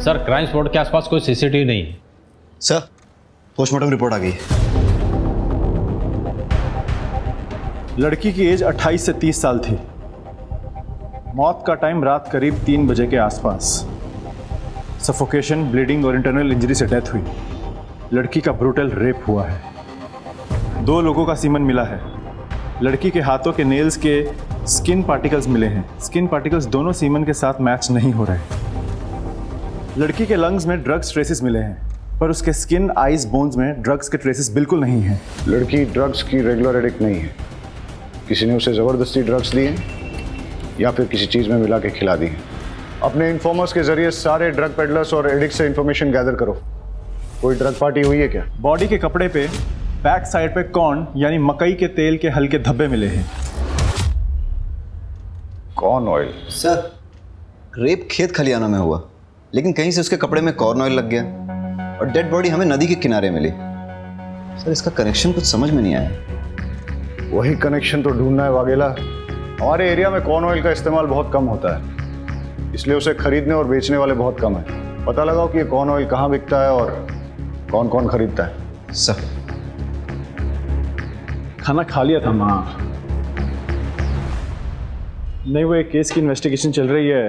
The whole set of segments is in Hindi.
सर क्राइम स्पॉट के आसपास कोई सीसीटीवी नहीं है। सर पोस्टमार्टम रिपोर्ट आ गई है। लड़की की एज 28 से 30 साल थी। मौत का टाइम रात करीब 3 बजे के आसपास। सफोकेशन, ब्लीडिंग और इंटरनल इंजरी से डेथ हुई। लड़की का ब्रूटल रेप हुआ है। 2 लोगों का सीमन मिला है। लड़की के हाथों के नेल्स के स्किन पार्टिकल्स मिले हैं। स्किन पार्टिकल्स दोनों सीमन के साथ मैच नहीं हो रहे। लड़की के लंग्स में ड्रग्स ट्रेसेस मिले हैं, पर उसके स्किन, आइज, बोन्स में ड्रग्स के ट्रेसेस बिल्कुल नहीं हैं। लड़की ड्रग्स की रेगुलर एडिक्ट नहीं है। किसी ने उसे ज़बरदस्ती ड्रग्स दिए या फिर किसी चीज़ में मिला के खिला दी। अपने इन्फॉर्मर्स के जरिए सारे ड्रग पेडलर्स और एडिक्ट से इन्फॉर्मेशन गैदर करो। कोई ड्रग पार्टी हुई है क्या? बॉडी के कपड़े पे बैक साइड पे कॉर्न यानी मकई के तेल के हल्के धब्बे मिले हैं। Corn oil? सर रेप खेत खलियाना में हुआ, लेकिन कहीं से उसके कपड़े में कॉर्न ऑयल लग गया और डेड बॉडी हमें नदी के किनारे मिली। सर इसका कनेक्शन कुछ समझ में नहीं आया। वही कनेक्शन तो ढूंढना है वाघेला। हमारे एरिया में कॉर्न ऑयल का इस्तेमाल बहुत कम होता है, इसलिए उसे खरीदने और बेचने वाले बहुत कम हैं। पता लगाओ कि ये कॉर्न ऑयल कहाँ बिकता है और कौन कौन खरीदता है। सर खाना खा लिया था माँ। नहीं, वो एक केस की इन्वेस्टिगेशन चल रही है,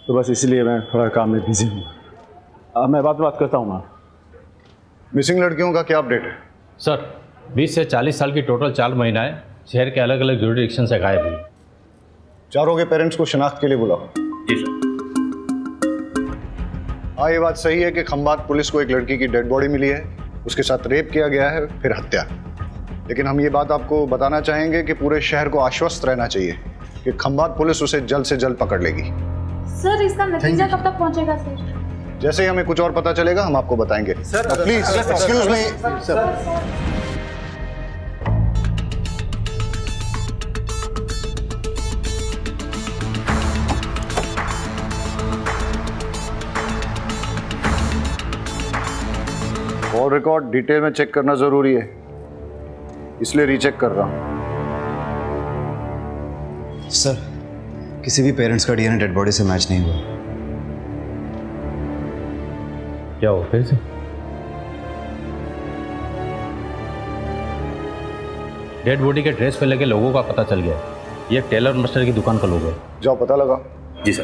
तो बस इसलिए मैं थोड़ा काम में बिजी हूँ। अब मैं बात करता हूँ माँ। मिसिंग लड़कियों का क्या अपडेट है? सर 20 से 40 साल की टोटल 4 महिलाएं शहर के अलग अलग जुरिडिक्शन से गायब हुई। चारों के पेरेंट्स को शिनाख्त के लिए बुलाओ। जी सर। हाँ, ये बात सही है कि खंबात पुलिस को एक लड़की की डेड बॉडी मिली है। उसके साथ रेप किया गया है, फिर हत्या। लेकिन हम ये बात आपको बताना चाहेंगे कि पूरे शहर को आश्वस्त रहना चाहिए कि खंबात पुलिस उसे जल्द से जल्द पकड़ लेगी। सर इसका नतीजा कब तक पहुंचेगा सर? जैसे ही हमें कुछ और पता चलेगा हम आपको बताएंगे। Please excuse me sir. Call record detail में चेक करना जरूरी है, इसलिए रीचेक कर रहा हूं। सर किसी भी पेरेंट्स का डीएनए डेड बॉडी से मैच नहीं हुआ। क्या हो फिर से? डेड बॉडी के ड्रेस पे लगे लोगों का पता चल गया। ये टेलर मास्टर की दुकान का लोगो है। जाओ पता लगा। जी सर।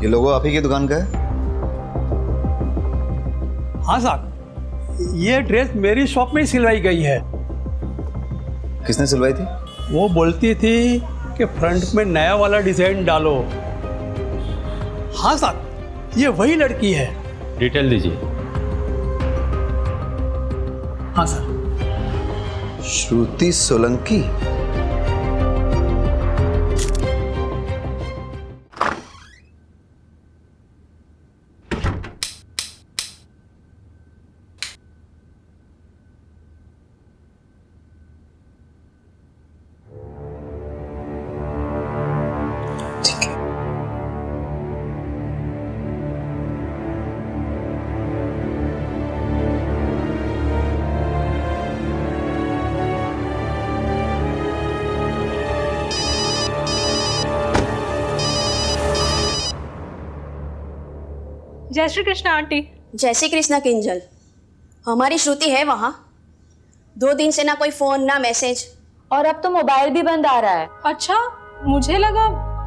ये लोगो आप ही की दुकान का है? हाँ साहब, ये ड्रेस मेरी शॉप में ही सिलवाई गई है। किसने सिलवाई थी? वो बोलती थी कि फ्रंट में नया वाला डिजाइन डालो। हाँ साहब, ये वही लड़की है। डिटेल दीजिए। हाँ सर। श्रुति सोलंकी। जय श्री कृष्णा आंटी। जय श्री कृष्णा किंजल। हमारी श्रुति है वहाँ। 2 दिन से ना कोई फोन ना मैसेज, और अब तो मोबाइल भी बंद आ रहा है। अच्छा, मुझे लगा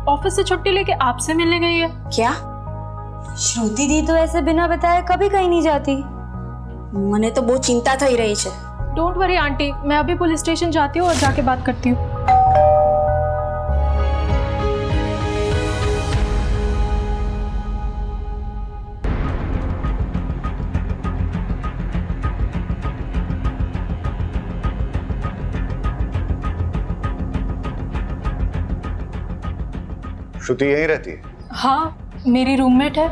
ऑफिस से छुट्टी लेके आपसे मिलने गई है। क्या? श्रुति दी तो ऐसे बिना बताए कभी कहीं नहीं जाती। मने तो बहुत चिंता थई रही है। डोंट वरी आंटी, मैं अभी पुलिस स्टेशन जाती हूँ और जाके बात करती हूँ। श्रुति यहीं रहती है? हाँ, मेरी रूममेट है।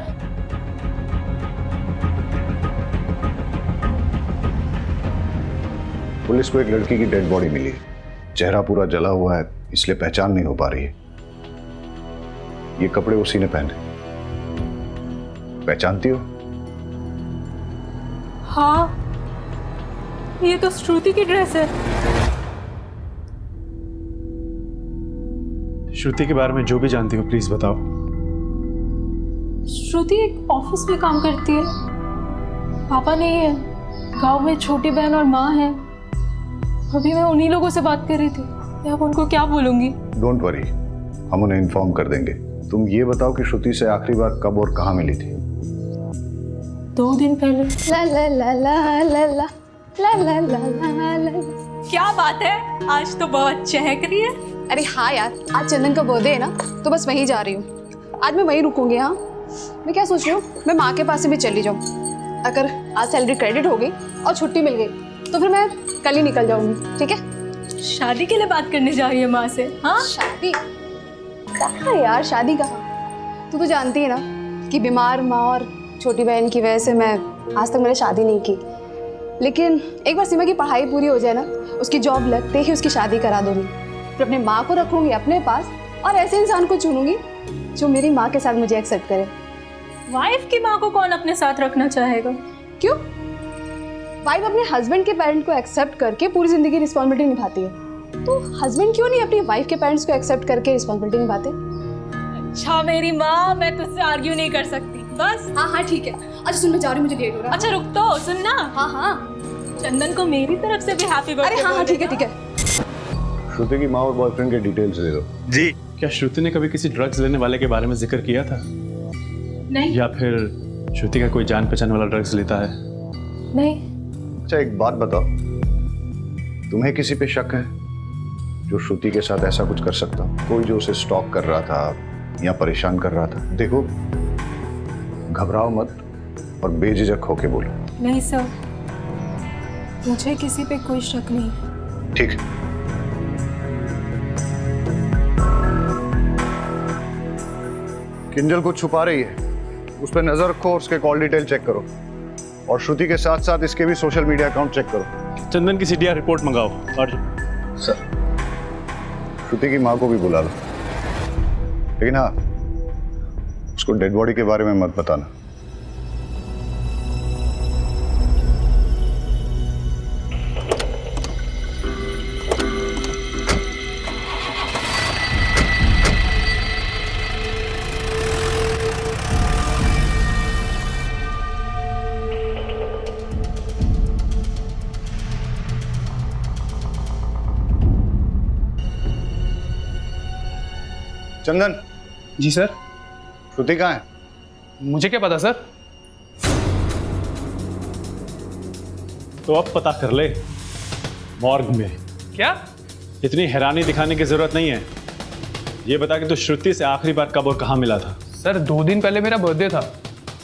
पुलिस को एक लड़की की डेड बॉडी मिली है। चेहरा पूरा जला हुआ है, इसलिए पहचान नहीं हो पा रही है। ये कपड़े उसी ने पहने। पहचानती हो? हाँ, ये तो श्रुति की ड्रेस है। श्रुति के बारे में जो भी जानती हो प्लीज बताओ। श्रुति एक ऑफिस में काम करती है, पापा नहीं है, गांव में छोटी बहन और माँ है। अभी मैं उन्हीं लोगों से बात कर रही थी, मैं अब उनको क्या बोलूंगी? डोंट वरी, हम उन्हें इन्फॉर्म कर देंगे। तुम ये बताओ कि श्रुति से आखिरी बार कब और कहाँ मिली थी? 2 दिन पहले। ला ला ला ला ला ला ला ला ला ला ला। क्या बात है, आज तो बहुत चहक रही है। अरे हाँ यार, आज चंदन का बर्थडे है ना, तो बस वहीं जा रही हूँ। आज मैं वहीं रुकूंगी। हाँ, मैं क्या सोच रही हूँ, मैं माँ के पास से भी चली जाऊँ। अगर आज सैलरी क्रेडिट हो गई और छुट्टी मिल गई तो फिर मैं कल ही निकल जाऊंगी। ठीक है? शादी के लिए बात करने जा रही है माँ से? हाँ, शादी कहाँ यार, शादी कहाँ? तू तो जानती है ना कि बीमार माँ और छोटी बहन की वजह से मैं आज तक मैंने शादी नहीं की। लेकिन एक बार सीमा की पढ़ाई पूरी हो जाए ना, उसकी जॉब लगते ही उसकी शादी करा दूंगी। फिर अपने माँ को रखूंगी अपने पास और ऐसे इंसान को चुनूंगी जो मेरी माँ के साथ मुझे एक्सेप्ट करे। वाइफ की माँ को कौन अपने साथ रखना चाहेगा? क्यों? वाइफ अपने हस्बैंड के पेरेंट को एक्सेप्ट करके पूरी जिंदगी रिस्पॉन्सिबिलिटी निभाती है, तो हस्बैंड क्यों नहीं अपनी वाइफ के पेरेंट्स को एक्सेप्ट करके रिस्पॉन्सिबिलिटी निभाते? अच्छा मेरी माँ, मैं तुझसे आर्ग्यू नहीं कर सकती बस। हाँ हाँ ठीक है। अच्छा सुन, मैं जा रही हूँ, मुझे लेट हो रहा है। अच्छा रुक तो, सुन ना। हाँ हाँ। चंदन को मेरी तरफ से भी हैप्पी बर्थडे। अरे हाँ हाँ ठीक है ठीक है। श्रुति की माँ और बॉयफ्रेंड के डिटेल्स दे दो। जी। क्या श्रुति ने कभी किसी ड्रग्स लेने वाले के बारे में जिक्र किया था? नहीं। या फिर श्रुति का कोई जान पहचान वाला ड्रग्स लेता है? नहीं। अच्छा एक बात बताओ, तुम्हें किसी पे शक है जो श्रुति के साथ ऐसा कुछ कर सकता? कोई जो उसे स्टॉक कर रहा था या परेशान कर रहा था? देखो, घबराओ मत और बेझिझक होके बोलो। नहीं सर, मुझे किसी पे कोई शक नहीं। ठीक है। किंजल कुछ छुपा रही है, उस पर नजर रखो और उसके कॉल डिटेल चेक करो, और श्रुति के साथ साथ इसके भी सोशल मीडिया अकाउंट चेक करो। चंदन की सीडीआर रिपोर्ट मंगाओ। और सर, श्रुति की माँ को भी बुला लो, लेकिन हाँ, उसको डेड बॉडी के बारे में मत बताना। चंदन। जी सर। श्रुति कहाँ है? मुझे क्या पता सर। तो अब पता कर ले, मॉर्ग में। क्या? इतनी हैरानी दिखाने की जरूरत नहीं है, ये बता कि तू श्रुति से आखिरी बार कब और कहाँ मिला था? सर 2 दिन पहले मेरा बर्थडे था,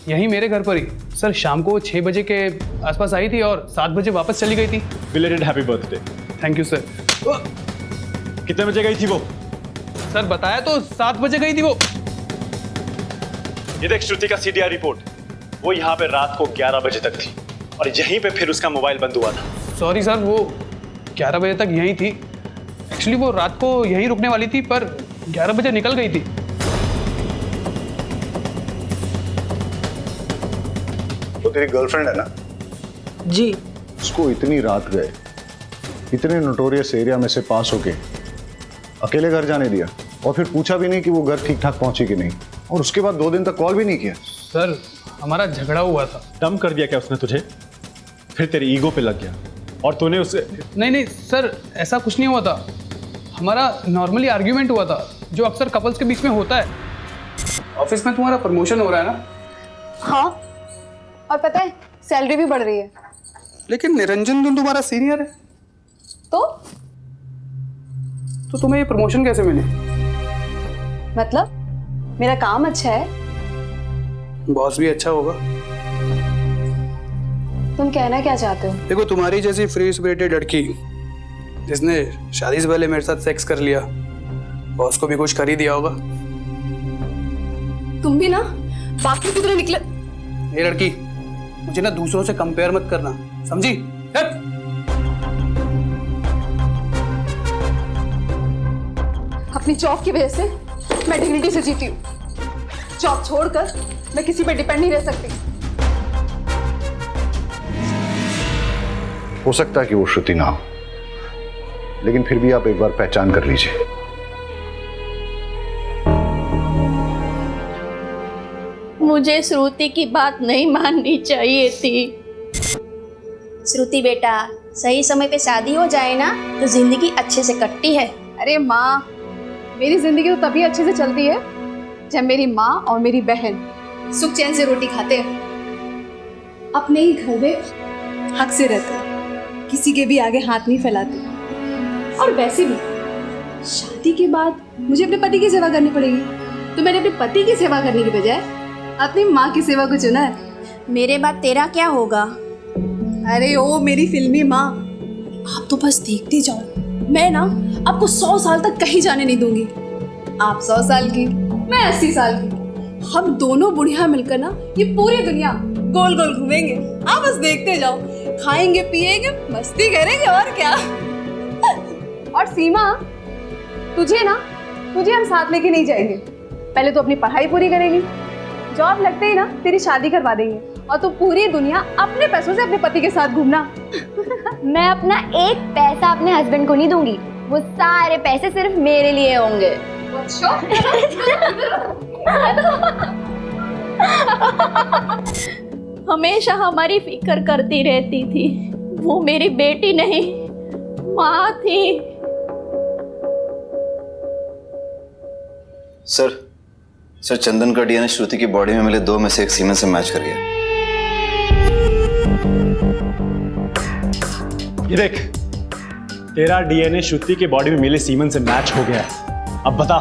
यहीं मेरे घर पर ही। सर शाम को 6 बजे के आसपास आई थी और 7 बजे वापस चली गई थी। Belated happy birthday. Thank you sir. कितने बजे गई थी वो? सर बताया तो 7 बजे गई थी वो। ये देख श्रुति का सीडीआर रिपोर्ट, वो यहाँ पे रात को 11 बजे तक थी और यहीं पे फिर उसका मोबाइल बंद हुआ था। सॉरी सर, वो 11 बजे तक यहीं थी। एक्चुअली वो रात को यहीं रुकने वाली थी पर 11 बजे निकल गई थी। वो तेरी गर्लफ्रेंड है ना? जी। उसको इतनी रात गए, इतने नोटोरियस एरिया में से पास होके अकेले घर जाने दिया, और फिर पूछा भी नहीं कि वो घर ठीक ठाक पहुंची कि नहीं, और उसके बाद 2 दिन तक कॉल भी नहीं किया। सर हमारा झगड़ा हुआ था। डम कर दिया क्या उसने तुझे? फिर तेरी ईगो पे लग गया और तूने उसे? नहीं सर, ऐसा कुछ नहीं हुआ था। हमारा नॉर्मली आर्ग्यूमेंट हुआ था, जो अक्सर कपल्स के बीच में होता है। ऑफिस में तुम्हारा प्रमोशन हो रहा है ना? हाँ, और पता है सैलरी भी बढ़ रही है। लेकिन निरंजन तो तुम्हारा सीनियर है, तो तुम्हें ये प्रमोशन कैसे मिली? मतलब मेरा काम अच्छा है। बॉस भी अच्छा होगा। तुम कहना क्या चाहते हो? देखो, तुम्हारी जैसी फ्री स्पिरिटेड लड़की जिसने शादी से पहले मेरे साथ सेक्स कर लिया, बॉस को भी कुछ कर ही दिया होगा। तुम भी ना बाकी की तरह निकले। ये लड़की, मुझे ना दूसरों से कंपेयर मत करना, समझी? अपनी जॉब की वजह से मैं डिग्निटी से जीती हूँ। जॉब छोड़कर मैं किसी पे डिपेंड नहीं रह सकती। हो सकता है कि वो श्रुति ना हो, लेकिन फिर भी आप एक बार पहचान कर लीजिए। मुझे श्रुति की बात नहीं माननी चाहिए थी। श्रुति बेटा, सही समय पे शादी हो जाए ना तो जिंदगी अच्छे से कटती है। अरे माँ, मेरी जिंदगी तो तभी अच्छे से चलती है जब मेरी माँ और मेरी बहन सुख चैन से रोटी खाते हैं, अपने ही घर में हक से रहते हैं, किसी के भी आगे हाथ नहीं फैलाते। और वैसे भी शादी के बाद मुझे अपने पति की सेवा करनी पड़ेगी, तो मैंने अपने पति की सेवा करने की बजाय अपनी माँ की सेवा को चुना है। मेरे बाद तेरा क्या होगा? अरे ओ मेरी फिल्मी माँ, आप तो बस देखते जाओ, मैं ना आपको 100 साल तक कहीं जाने नहीं दूंगी। आप 100 साल की, मैं 80 साल की, हम दोनों बुढ़िया मिलकर ना ये पूरी दुनिया गोल गोल घूमेंगे। आप बस देखते जाओ, खाएंगे पिएंगे मस्ती करेंगे और क्या। और सीमा, तुझे हम साथ लेके नहीं जाएंगे, पहले तो अपनी पढ़ाई पूरी करेंगी, जॉब लगते ही ना तेरी शादी करवा देंगे और तू पूरी दुनिया अपने पैसों से अपने पति के साथ घूमना। मैं अपना एक पैसा अपने हस्बैंड को नहीं दूंगी, वो सारे पैसे सिर्फ मेरे लिए होंगे। हमेशा हमारी फिक्र करती रहती थी। वो मेरी बेटी नहीं, माँ थी। सर चंदन का डीएनए श्रुति की बॉडी में मिले 2 में से एक सीमेन से मैच कर गया। ये देख, तेरा डीएनए श्रुति की बॉडी में मिले सीमन से मैच हो गया है। अब बता,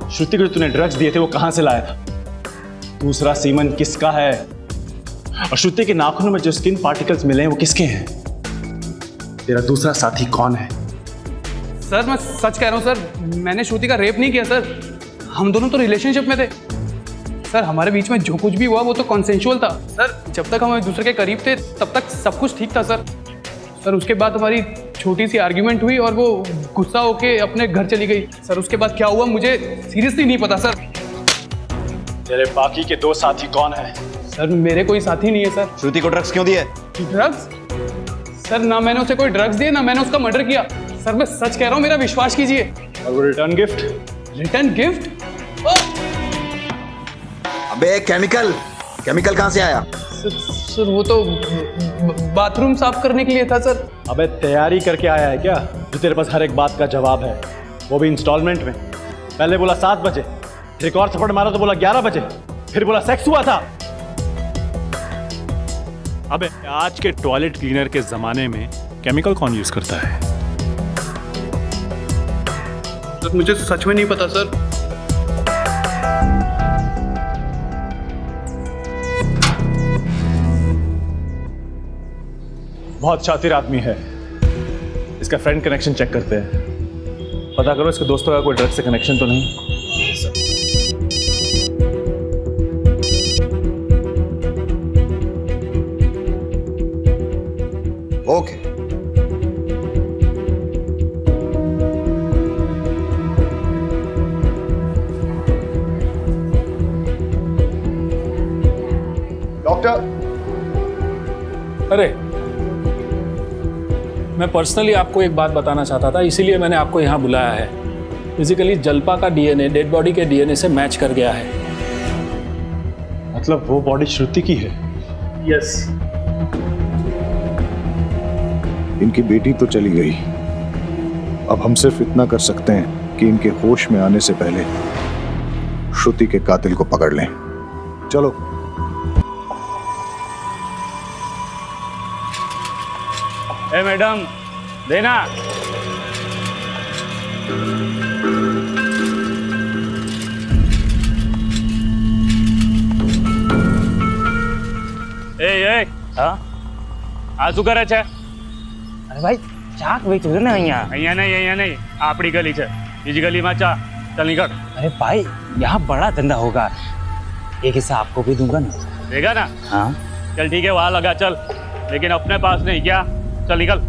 श्रुति को जो तूने ड्रग्स दिए थे वो कहां से लाया था? दूसरा सीमन किसका है? और श्रुति के नाखूनों में जो स्किन पार्टिकल्स मिले हैं वो किसके हैं? तेरा दूसरा साथी कौन है? सर मैं सच कह रहा हूँ सर, मैंने श्रुति का रेप नहीं किया सर। हम दोनों तो रिलेशनशिप में थे सर। हमारे बीच में जो कुछ भी हुआ वो तो कॉन्सेंशुअल था सर। जब तक हम एक दूसरे के करीब थे तब तक सब कुछ ठीक था सर। सर उसके बाद हमारी छोटी सी आर्ग्यूमेंट हुई और वो गुस्सा होके अपने घर चली गई सर। उसके बाद क्या हुआ मुझे सीरियसली नहीं पता सर। तेरे बाकी के 2 साथी कौन है? सर मेरे कोई साथी नहीं है सर। श्रुति को ड्रग्स क्यों दिए? ड्रग्स? सर ना मैंने उसे कोई ड्रग्स दिए, ना मैंने उसका मर्डर किया सर। मैं सच कह रहा हूँ, मेरा विश्वास कीजिए। और वो रिटर्न गिफ्ट? Return gift? अबे केमिकल कहाँ से आया? सर वो तो बाथरूम साफ करने के लिए था सर। अबे तैयारी करके आया है क्या जो तेरे पास हर एक बात का जवाब है, वो भी इंस्टॉलमेंट में? पहले बोला 7 बजे, फिर एक और थप्पड़ मारा तो बोला 11 बजे, फिर बोला सेक्स हुआ था। अबे आज के टॉयलेट क्लीनर के जमाने में केमिकल कौन यूज करता है? सर मुझे सच में नहीं पता सर। बहुत शातिर आदमी है, इसका फ्रेंड कनेक्शन चेक करते हैं। पता करो इसके दोस्तों का कोई ड्रग से कनेक्शन तो नहीं। ओके। डॉक्टर, अरे मैं पर्सनली आपको एक बात बताना चाहता था, इसीलिए मैंने आपको यहाँ बुलाया है। फिजिकली जल्पा का डीएनए डेड बॉडी के डीएनए से मैच कर गया है। मतलब वो बॉडी श्रुति की है? यस। इनकी बेटी तो चली गई, अब हम सिर्फ इतना कर सकते हैं कि इनके होश में आने से पहले श्रुति के कातिल को पकड़ लें। चलो। ए मैडम, देना। ए हाँ આ શું કરે છે? અરે ભાઈ ચાક વેચું છે ને અહીંયા અહીંયા નહીં આપણી ગલી છે, બીજી ગલીમાં ચા। चल निकल। अरे भाई यहाँ बड़ा धंधा होगा, एक हिस्सा आपको भी दूंगा ना। देगा ना? हाँ चल ठीक है, वहाँ लगा चल, लेकिन अपने पास नहीं। क्या? चल निकल।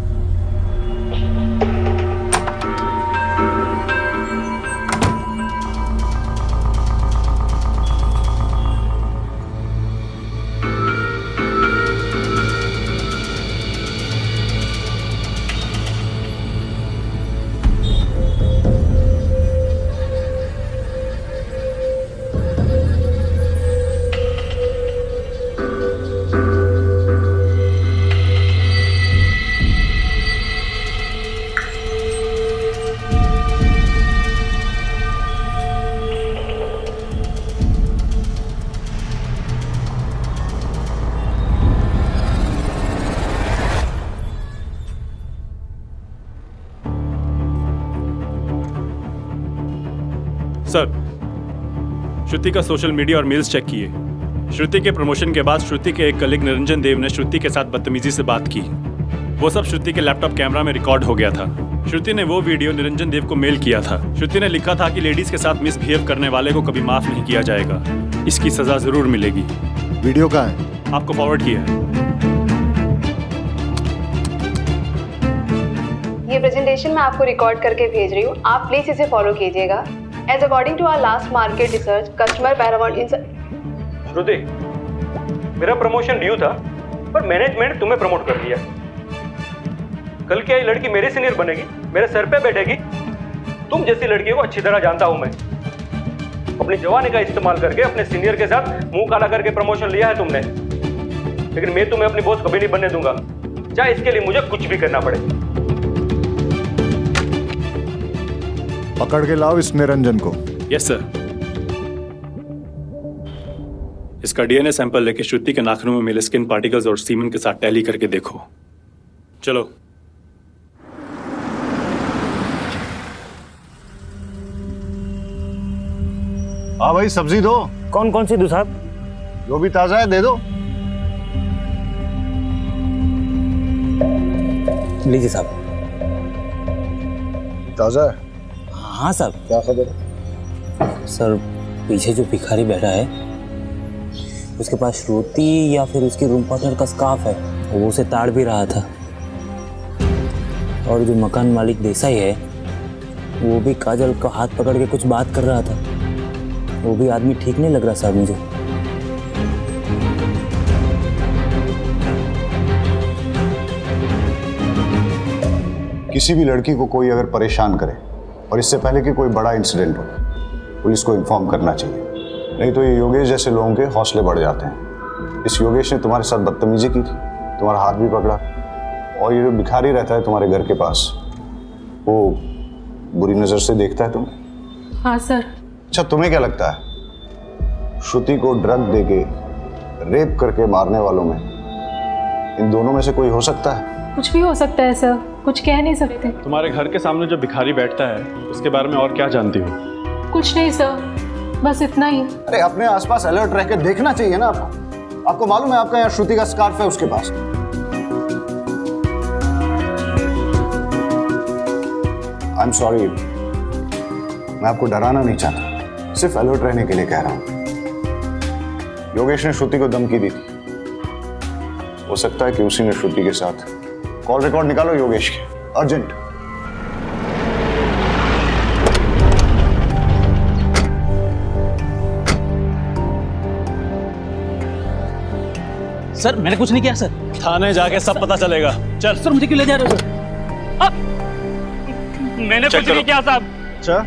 सर, श्रुति का सोशल मीडिया और मेल्स चेक किए। श्रुति के प्रमोशन के बाद श्रुति के एक कलीग निरंजन देव ने श्रुति के साथ बदतमीजी से बात की। वो सब श्रुति के लैपटॉप कैमरा में रिकॉर्ड हो गया था। श्रुति ने वो वीडियो निरंजन देव को मेल किया था। श्रुति ने लिखा था कि लेडीज के साथ मिसबिहेव करने वाले को कभी माफ नहीं किया जाएगा, इसकी सजा जरूर मिलेगी। वीडियो कहाँ है? आपको फॉरवर्ड किया है। ये प्रेजेंटेशन मैं आपको रिकॉर्ड करके भेज रही हूँ, आप प्लीज इसे फॉलो कीजिएगा। As according to our last market research, customer paramount in Shruti, मेरा प्रमोशन ड्यू था पर मैनेजमेंट तुम्हें प्रमोट कर दिया। कल क्या ये लड़की मेरे सीनियर बनेगी, मेरे सर पे बैठेगी? तुम जैसी लड़की को अच्छी तरह जानता हूं मैं। अपनी जवानी का इस्तेमाल करके अपने सीनियर के साथ मुंह काला करके प्रमोशन लिया है तुमने, लेकिन मैं तुम्हें अपनी बॉस कभी नहीं बनने दूंगा, चाहे इसके लिए मुझे कुछ भी करना पड़े। पकड़ के लाओ इस निरंजन को। Yes sir. इसका डीएनए सैंपल लेके श्रुति के नाखूनों में मिले स्किन पार्टिकल्स और सीमन के साथ टैली करके देखो। चलो। हाँ भाई, सब्जी दो। कौन कौन सी दो साहब? जो भी ताजा है दे दो। लीजिए साहब। ताजा है? हाँ साहब। क्या खबर? सर, पीछे जो भिखारी बैठा है उसके पास श्रुति या फिर उसकी रूम पार्टनर का स्कार्फ है, वो उसे ताड़ भी रहा था। और जो मकान मालिक देसाई है वो भी काजल का हाथ पकड़ के कुछ बात कर रहा था। वो भी आदमी ठीक नहीं लग रहा साहब मुझे। किसी भी लड़की को कोई अगर परेशान करे और इससे पहले कि कोई बड़ा इंसिडेंट हो, पुलिस को इन्फॉर्म करना चाहिए, नहीं तो ये योगेश जैसे लोगों के हौसले बढ़ जाते हैं। इस योगेश ने तुम्हारे साथ बदतमीजी की थी, तुम्हारा हाथ भी पकड़ा, और ये जो भिखारी रहता है तुम्हारे घर के पास, वो बुरी नज़र से देखता है तुम्हें। हाँ सर। अच्छा, तुम्हें क्या लगता है श्रुति को ड्रग देके रेप करके मारने वालों में इन दोनों में से कोई हो सकता है? कुछ भी हो सकता है सर, कुछ कह नहीं सकते। तुम्हारे घर के सामने जो भिखारी बैठता है उसके बारे में और क्या जानती हो? कुछ नहीं सर, बस इतना ही। अरे अपने आसपास अलर्ट रह के देखना चाहिए ना आपको। आपको मालूम है आपका यहाँ श्रुति का स्कार्फ है उसके पास। आई एम सॉरी, मैं आपको डराना नहीं चाहता, सिर्फ अलर्ट रहने के लिए कह रहा हूं। योगेश ने श्रुति को धमकी दी थी, हो सकता है कि उसी ने श्रुति के साथ। कॉल रिकॉर्ड निकालो योगेश के, अर्जेंट। सर, मैंने कुछ नहीं किया सर। थाने जाके सब पता चलेगा। चल। सर, मुझे क्यों ले जा रहे हो सर? मैंने कुछ नहीं किया साहब। अच्छा,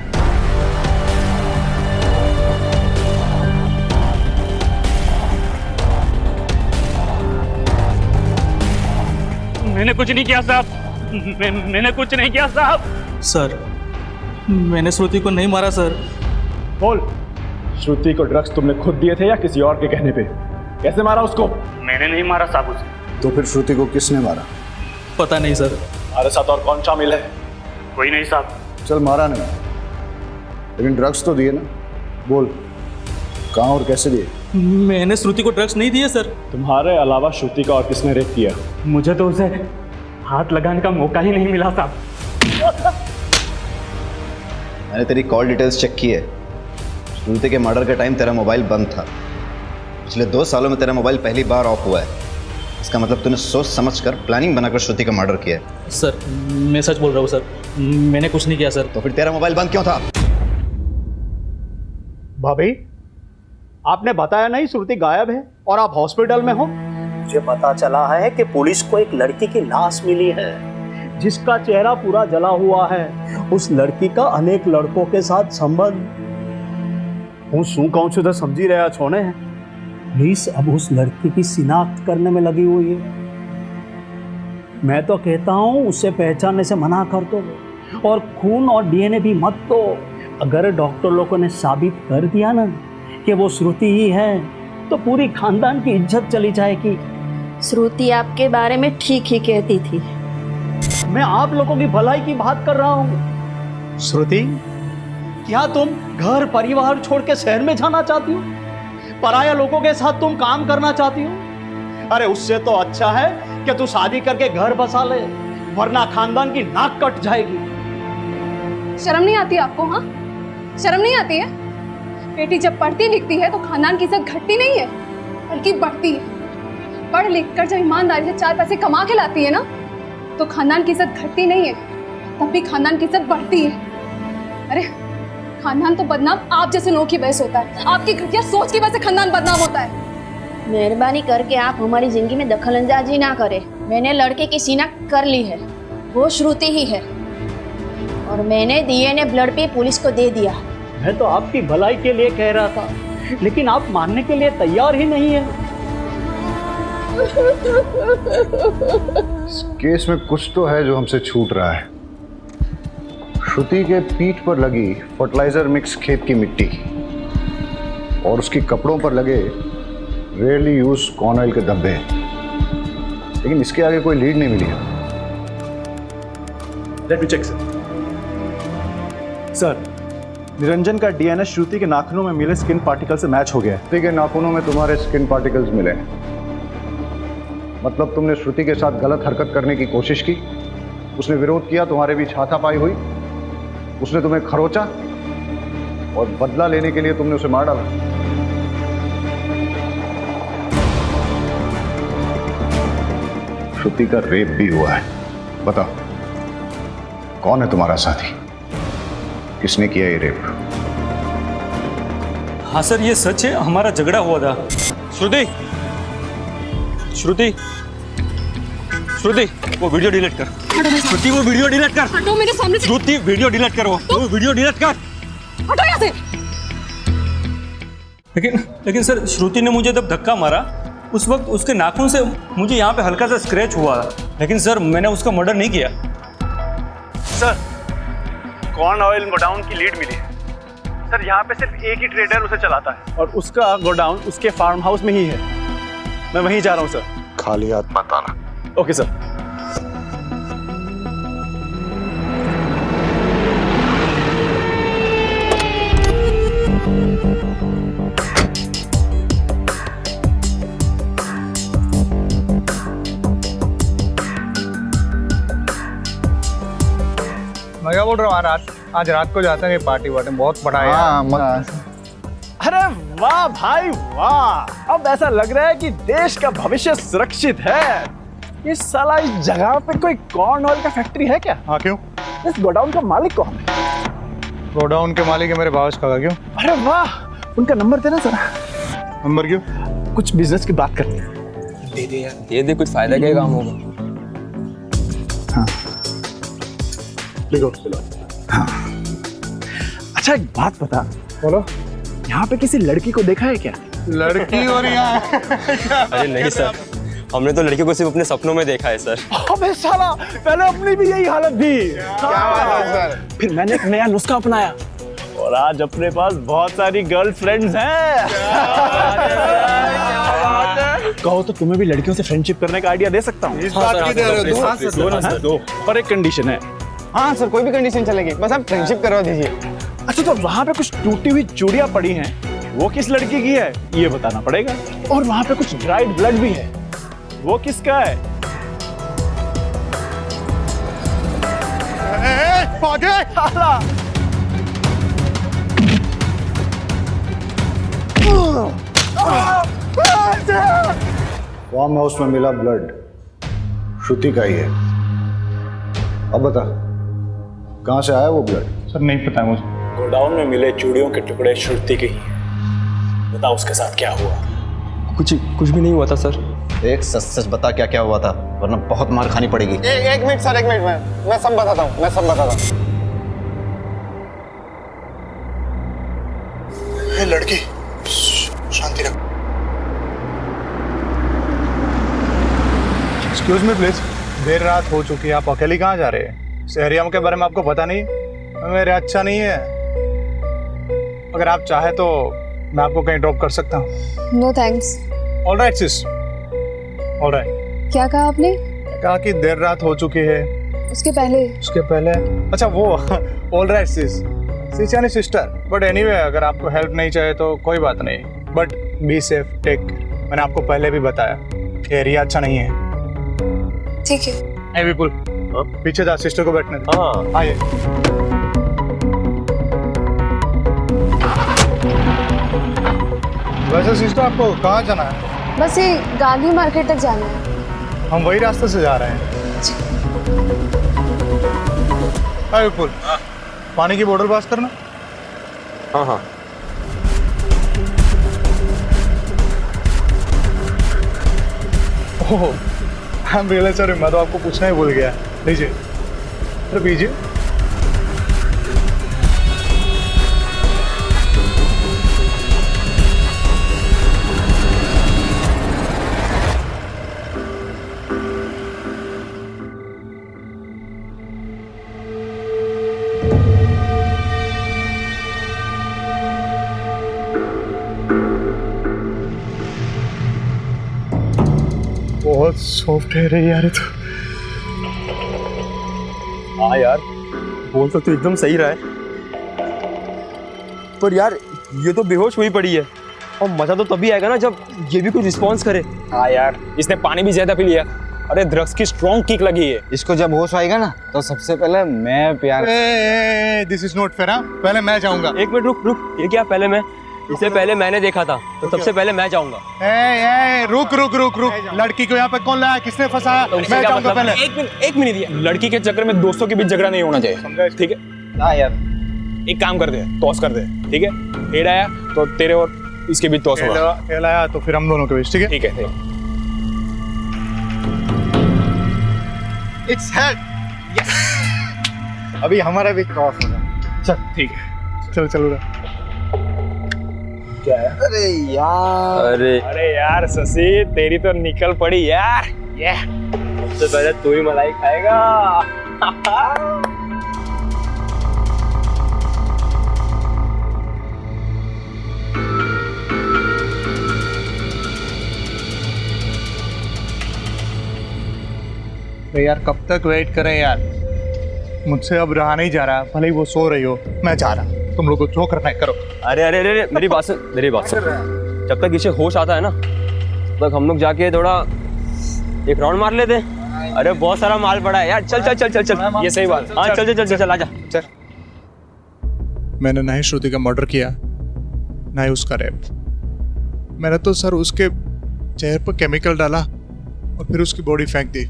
मैंने कुछ नहीं किया साहब। मैंने कुछ नहीं किया साहब। सर, मैंने श्रुति को नहीं मारा सर। बोल, श्रुति को ड्रग्स तुमने खुद दिए थे या किसी और के कहने पे? कैसे मारा उसको? मैंने नहीं मारा साहब उसे। तो फिर श्रुति को किसने मारा? पता नहीं सर। हमारे साथ और कौन शामिल है? कोई नहीं साहब। चल, मारा नहीं, लेकिन ड्रग्स तो दिए ना। बोल, कहाँ और कैसे दिए? मैंने श्रुति को ड्रग्स नहीं दिए सर। तुम्हारे अलावा श्रुति का और किसने रेप किया? मुझे तो उसे हाथ लगाने का मौका ही नहीं मिला साहब। मैंने तेरी कॉल डिटेल्स चेक की है। श्रुति के मर्डर के टाइम तेरा मोबाइल बंद था। पिछले 2 सालों में तेरा मोबाइल पहली बार ऑफ हुआ है। इसका मतलब तूने सोच समझकर प्लानिंग बनाकर श्रुति का मर्डर किया है। सर, मैं सच बोल रहा हूँ सर, मैंने कुछ नहीं किया सर। तो फिर तेरा मोबाइल बंद क्यों था? भाभी, आपने बताया नहीं श्रुति गायब है और आप हॉस्पिटल में हो? मुझे पता चला है कि पुलिस को एक लड़की की लाश मिली है जिसका चेहरा पूरा जला हुआ है। उस लड़की का अनेक लड़कों के साथ संबंध। हूँ शू कहूँ છું तो समझी रहा छोने हैं। पुलिस अब उस लड़की की शिनाख्त करने में लगी हुई है। मैं तो कहता हूँ उसे पहचानने से मना कर दो और खून और डीएनए भी मत दो। अगर डॉक्टर लोगों ने साबित कर दिया ना कि वो श्रुति ही है तो पूरी खानदान की इज्जत चली जाएगी। श्रुति आपके बारे में ठीक ही कहती थी। मैं आप लोगों की भलाई की बात कर रहा हूँ। श्रुति, क्या तुम घर परिवार छोड़ के शहर में जाना चाहती हो? पराया लोगों के साथ तुम काम करना चाहती हो? अरे उससे तो अच्छा है कि तू शादी करके घर बसा ले, वरना खानदान की नाक कट जाएगी। शर्म नहीं आती आपको? हाँ, शर्म नहीं आती है? बेटी जब पढ़ती लिखती है तो खानदान की इज्जत घटती नहीं है बल्कि बढ़ती है। पढ़ लिख कर जब ईमानदारी से 4 पैसे कमा के लाती है ना तो खानदान की इज्जत घटती नहीं है, तब भी खानदान की इज्जत बढ़ती है। अरे खानदान तो बदनाम आप जैसे लोगों की वजह से होता है, आपकी घटिया सोच की वजह से खानदान बदनाम होता है। मेहरबानी करके आप हमारी जिंदगी में दखलंदाजी ना करें। मैंने लड़के की सीना कर ली है, वो श्रुति ही है और मैंने डीएनए ब्लड पे पुलिस को दे दिया। मैं तो आपकी भलाई के लिए कह रहा था, लेकिन आप मानने के लिए तैयार ही नहीं है। इस केस में कुछ तो है जो हमसे छूट रहा है। श्रुति के पीठ पर लगी फर्टिलाइजर मिक्स खेत की मिट्टी और उसके कपड़ों पर लगे रेयरली यूज कॉर्न ऑयल के धब्बे, लेकिन इसके आगे कोई लीड नहीं मिली है। Let me check sir. Niranjan का डीएनए श्रुति के नाखूनों में मिले स्किन पार्टिकल से मैच हो गया है। श्रुति के नाखूनों में तुम्हारे स्किन पार्टिकल्स मिले, मतलब तुमने श्रुति के साथ गलत हरकत करने की कोशिश की, उसने विरोध किया, तुम्हारे बीच हाथापाई हुई, उसने तुम्हें खरोचा और बदला लेने के लिए तुमने उसे मार डाला। श्रुति का रेप भी हुआ है। बताओ कौन है तुम्हारा साथी, किसने किया ये रेप? हाँ सर ये सच है, हमारा झगड़ा हुआ था। श्रुति श्रुति श्रुति वो वीडियो डिलीट कर। श्रुति वो वीडियो डिलीट कर। हटो मेरे सामने से। श्रुति वीडियो डिलीट करो, वो वीडियो डिलीट कर। हटो यहाँ से। लेकिन सर श्रुति ने मुझे जब धक्का मारा उस वक्त उसके नाखून से मुझे यहाँ पे हल्का सा स्क्रैच हुआ, लेकिन सर मैंने उसका मर्डर नहीं किया। सर कॉर्न ऑयल गोडाउन की लीड मिली है सर। यहाँ पे सिर्फ एक ही ट्रेडर उसे चलाता है और उसका गोडाउन उसके फार्म हाउस में ही है। मैं वहीं जा रहा हूँ सर। खाली हाथ मत आना। Okay sir. मैं क्या बोल रहा हूँ, आज रात को जाते हैं पार्टी वार्टी, बहुत बड़ा है। हाँ, अरे वाह भाई वाह, अब ऐसा लग रहा है कि देश का भविष्य सुरक्षित है। इस साला इस जगह पे कोई कॉर्न ऑयल का फैक्ट्री है क्या? हाँ क्यों? इस गोडाउन का मालिक कौन है? गोडाउन के मालिक है मेरे बाबा का। क्यों? अरे वाह, उनका नंबर देना जरा। नंबर क्यों? कुछ बिजनेस की बात करते हैं। दे दे यार, दे दे, कुछ फायदा क्या काम होगा। हाँ लिखो। हाँ अच्छा एक बात बता। बोलो। यहाँ पे किसी लड़की को देखा है क्या? लड़की और यहाँ? अरे नहीं सर, हमने तो लड़की को सिर्फ अपने सपनों में देखा है सर। अबे साला, पहले अपनी भी यही हालत थी। क्या बात है सर? फिर मैंने एक नया नुस्खा अपनाया और आज अपने पास बहुत सारी गर्लफ्रेंड्स हैं। कहो तो तुम्हें भी लड़कियों से फ्रेंडशिप करने का आइडिया दे सकता हूँ। इस बात की दे रहे हो? दो, पर एक कंडीशन है। हाँ सर, कोई भी कंडीशन चलेगी, बस आप फ्रेंडशिप करवा दीजिए। अच्छा तो वहाँ पे कुछ टूटी हुई चूड़ियाँ पड़ी हैं, वो किस लड़की की है ये बताना पड़ेगा। और वहाँ पे कुछ ड्राइड ब्लड भी है, वो किसका है? फार्म हाउस में मिला ब्लड श्रुति का ही है। अब बता कहाँ से आया वो ब्लड? सर नहीं पता मुझे। गोडाउन में मिले चूड़ियों के टुकड़े श्रुति के ही हैं। बता उसके साथ क्या हुआ? कुछ भी नहीं हुआ था सर। एक सच सच बता क्या क्या हुआ था, वरना बहुत मार खानी पड़ेगी। एक मिनट सर, एक मिनट, मैं सब बताता हूँ, मैं सब बताता हूँ। लड़की शांति रख। एक्सक्यूज मी प्लीज, देर रात हो चुकी है, आप अकेले कहाँ जा रहे हैं? शहरियों के बारे में आपको पता नहीं? मेरे अच्छा नहीं है। अगर आप चाहे तो मैं आपको कहीं ड्रॉप कर सकता हूँ। No thanks. All right sis, all right. क्या कहा आपने? कहा कि देर रात हो चुकी है। उसके पहले? उसके पहले? अच्छा वो all right sis, sister sister, but anyway अगर आपको हेल्प नहीं चाहिए तो कोई बात नहीं, बट बी सेफ, टेक। मैंने आपको पहले भी बताया एरिया अच्छा नहीं है। ठीक है। ए विपुल, पीछे जा, सिस्टर को बैठने दे। हाँ आइए। वैसे सिस्टर आपको कहाँ जाना है? बस ये गांधी मार्केट तक जाना है। हम वही रास्ते से जा रहे हैं। हाँ विपुल, पानी की बोतल पास करना। हाँ हाँ। ओह, आई एम रियली सॉरी, मैं तो आपको पूछना ही भूल गया। लीजिए, अरे पीजिए। बहुत सॉफ्ट है रे यार ये तो। हाँ यार, बोल तो तू एकदम सही रहा है, पर यार ये तो बेहोश हुई पड़ी है, और मजा तो तभी आएगा ना जब ये भी कुछ रिस्पॉन्स करे। हाँ यार, इसने पानी भी ज्यादा पी लिया। अरे ड्रग्स की स्ट्रॉन्ग किक लगी है। इसको जब होश आएगा ना तो सबसे पहले मैं प्यार। This is not fair. पहले मैं जाऊंगा। एक मिनट रुक रुक, ये क्या पहले मैं? इसे पहले मैंने देखा था तो सबसे पहले मैं जाऊंगा। रुक रुक रुक रुक, लड़की को यहाँ पे कौन लाया, किसने फंसाया? तो मैं जाऊंगा पहले। एक मिनट दिया। लड़की के चक्कर में दोस्तों के बीच झगड़ा नहीं होना चाहिए, ठीक है? हाँ यार, एक काम कर दे, टॉस कर दे, ठीक है? हेड आया तो तेरे और इसके बीच टॉस होगा। हेड आया तो फिर हम दोनों के बीच, ठीक है? ठीक है। Its head. अभी हमारा भी टॉस होगा। चल ठीक है, चल चलो। क्या है? अरे यार शशि, तेरी तो निकल पड़ी यार। ये सबसे पहले तू ही मलाई खाएगा। यार कब तक वेट करें यार, मुझसे अब रहा नहीं जा रहा। भले ही वो सो रही हो, मैं जा रहा। तुम लोग को जो करना है करो। अरे अरे अरे मेरी बात सुन। जब तक इसे होश आता है ना, तब तक हम लोग जाके थोड़ा एक राउंड मार लेते हैं। अरे बहुत सारा माल पड़ा है यार। चल चल चल चल चल। ये सही बात। हाँ चल चल चल चल आजा चल। मैंने ना ही श्रुति का मर्डर किया, ना ही उसका रेप। मैंने तो सर उसके चेहरे पर केमिकल डाला और फिर उसकी बॉडी फेंक दी।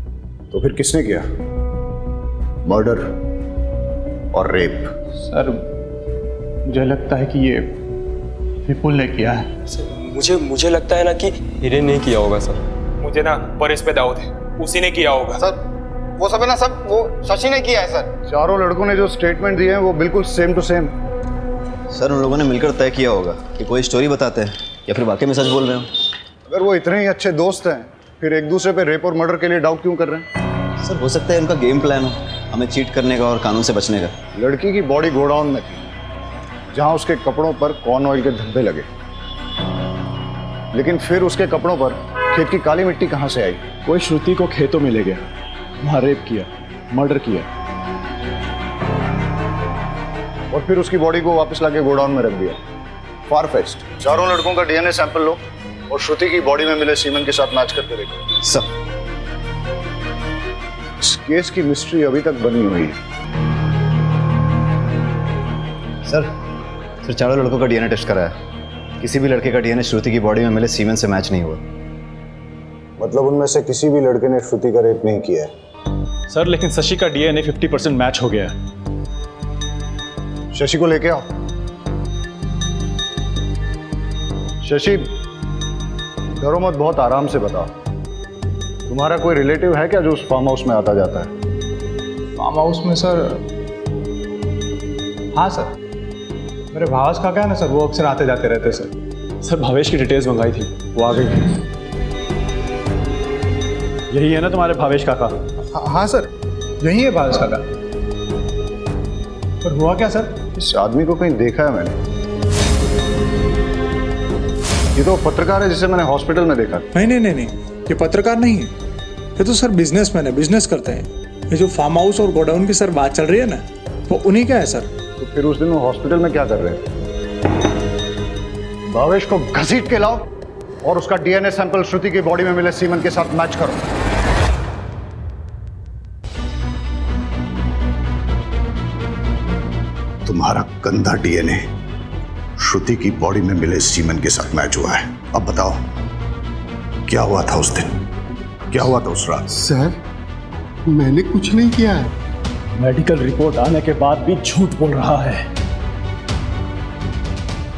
तो फिर किसने किया मर्डर और रेप? सर मुझे लगता है कि ये विपुल ने किया है। मुझे लगता है ना कि हिरेन ने किया होगा सर। मुझे ना परेश पे दाऊद है, उसी ने किया होगा सर। वो सब है ना, सब वो शशि ने किया है सर। चारों लड़कों ने जो स्टेटमेंट दिए हैं वो बिल्कुल सेम टू सेम। सर उन लोगों ने मिलकर तय किया होगा कि कोई स्टोरी बताते हैं या फिर वाकई में सच बोल रहे हो। अगर वो इतने ही अच्छे दोस्त हैं, फिर एक दूसरे पे रेप और मर्डर के लिए डाउट क्यों कर रहे हैं? सर हो सकता है उनका गेम प्लान हो, हमें चीट करने का और कानून से बचने का। लड़की की बॉडी गोडाउन में थी, जहां उसके कपड़ों पर कॉर्न ऑयल के धब्बे लगे, लेकिन फिर उसके कपड़ों पर खेत की काली मिट्टी कहां से आई? कोई श्रुति को खेतों में ले गया, वहां रेप किया, मर्डर किया, और फिर उसकी बॉडी को वापस लाके गोडाउन में रख दिया। फारफेस्ट। चारों लड़कों का डीएनए सैंपल लो और श्रुति की बॉडी में मिले सीमेंट के साथ मैच करके देखो। सर इस केस की मिस्ट्री अभी तक बनी हुई है। सर चारों लड़कों का डीएनए टेस्ट कराया, किसी भी लड़के का डीएनए श्रुति की बॉडी में मिले सीमेंट से मैच नहीं हुआ। मतलब उनमें से किसी भी लड़के ने श्रुति का रेप नहीं किया है? सर लेकिन शशि का डीएनए 50% मैच हो गया है। शशि को लेके आओ। शशि डरो मत, बहुत आराम से बताओ। तुम्हारा कोई रिलेटिव है क्या जो उस फार्म हाउस में आता जाता है? फार्म हाउस में सर? हाँ सर, मेरे भावेश काका है ना सर, वो अक्सर आते जाते रहते सर। भावेश की डिटेल्स मंगाई थी, वो आ गई। यही है ना तुम्हारे भावेश काका? हाँ सर, यही है भावेश काका। पर हुआ क्या सर? इस आदमी को कहीं देखा है मैंने। ये तो पत्रकार है जिसे मैंने हॉस्पिटल में देखा। नहीं, ये पत्रकार नहीं है, ये तो सर बिजनेसमैन है, बिजनेस करते हैं। ये जो फार्म हाउस और गोडाउन की सर बात चल रही है ना, वो उन्हीं का है सर। तो फिर उस दिन वो हॉस्पिटल में क्या कर रहे थे? भावेश को घसीट के लाओ और उसका डीएनए सैंपल श्रुति की बॉडी में मिले सीमन के साथ मैच करो। तुम्हारा गंदा डीएनए श्रुति की बॉडी में मिले सीमन के साथ मैच हुआ है। अब बताओ क्या हुआ था उस दिन, क्या हुआ था उस रात? सर मैंने कुछ नहीं किया है। मेडिकल रिपोर्ट आने के बाद भी झूठ बोल रहा है।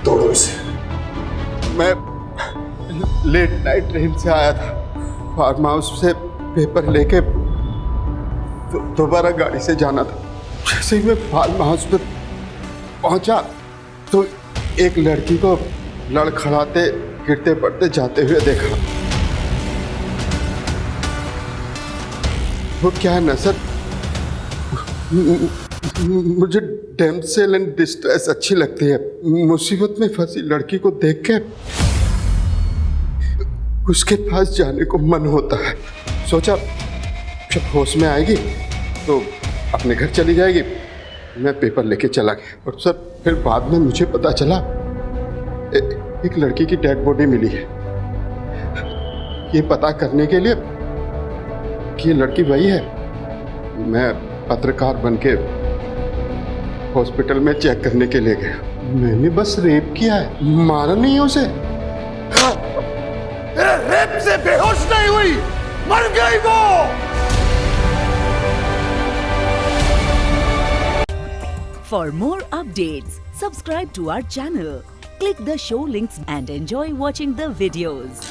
तोड़ो इसे। मैं लेट नाइट ट्रेन से आया था, फार्म हाउस से पेपर लेके दोबारा गाड़ी से जाना था। जैसे ही मैं फार्म हाउस पे पहुंचा तो एक लड़की को लड़खड़ाते गिरते पड़ते जाते हुए देखा। वो क्या है ना सर, मुझे डैमसेल एंड डिस्ट्रेस अच्छी लगती है। मुसीबत में फंसी लड़की को देख के उसके पास जाने को मन होता है। सोचा जब होश में आएगी तो अपने घर चली जाएगी। मैं पेपर लेके चला गया और सर फिर बाद में मुझे पता चला एक लड़की की डेड बॉडी मिली है। ये पता करने के लिए कि ये लड़की वही है, मैं पत्रकार बनके हॉस्पिटल में चेक करने के लिए गया। मैंने बस रेप किया है, मारा नहीं है उसे। रेप से बेहोश नहीं हुई, मर गई वो। For more updates, subscribe to our channel, click the show links and enjoy watching the videos.